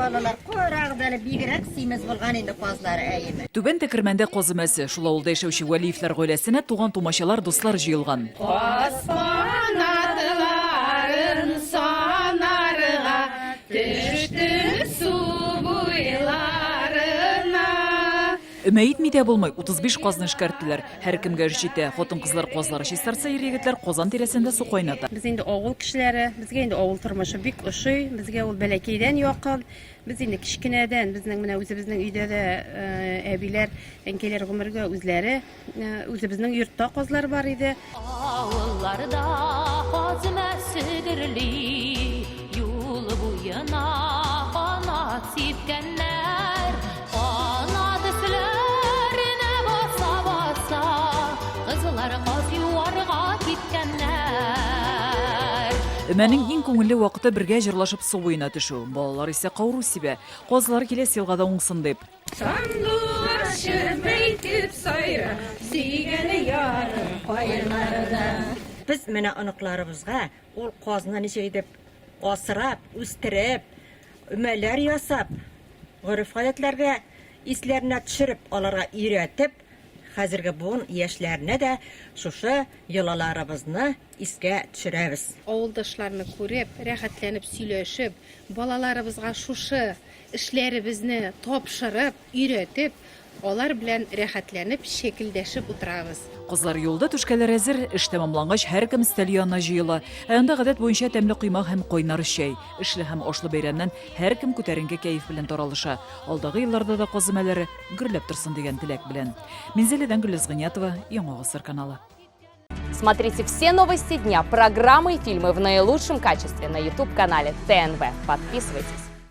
балалар қорағдалы бигерәк симез болған енді қозылар әйеме. Түбән Тәкірмәндә Козымәсе, шул авылда яшәүче Вәлиевләр гаиләсенә туган тумачалар, дуслар җыелган. Осман атларын санарга, төште су буйларына. Өмәйт мидә булмай 35 казны эшкәрттеләр. Һәр кемгә эш җитә. Хатын-кызлар казлар чистарса, ир-егетләр казан тирәсендә су кайната. Biz инде авыл кешеләре, безгә инде авыл тормышы бик ошый, безгә ул бәләкәйдән якын. Biz инде кичкенәдән, безнең менә үзебезнең өйдә дә әбиләр, әнкәйләр гомергә үзләре, үзебезнең йортта казлар бар иде. Авылларда Козымәсе гөрли, юл буена канат сипкәннәр, канат эсләренә баса-баса, кызлар каз юарга киткәннәр. Өмәнең иң күңелле вакыты бергә җырлашып су буена төшү. Балалар исә кауру сибә. Казлар киләс елга да уңсын дип. Сандугашы бәйтеп сайра, сөйгәне яры кайнарда. Біз менә аныкларыбызга ул казны ничә итеп асырап, үстереп, өмәләр ясап, гореф-гадәтләргә исләренә төшереп, аларга өйрәтеп, хәзерге буын яшьләренә дә шушы йолаларыбызны искә төшерәбез. Авылдашларны күреп, рәхәтләнеп сөйләшеп, балаларыбызга шушы эшләребезне тапшырып, өйрәтеп, алар белән рәхәтләнеп, шәкелдәшеп утырабыз. Кызлар юлда түшкәләр әзер, эш тәмамлангач һәр кем стәл янына җыела. Анда гадәт буенча тәмле коймак һәм кайнар чәй. Эшле һәм ашлы бәйрәмнән һәр кем күтәренке кәеф белән таралыша. Алдагы елларда да казымәләре гөрләп торсын дигән теләк белән. Минзәлидән Гөлез Гыйниятова, Яңа Гасыр каналы. Смотрите все новости дня, программы и фильмы в наилучшем качестве на YouTube-канале ТНВ. Подписывайтесь.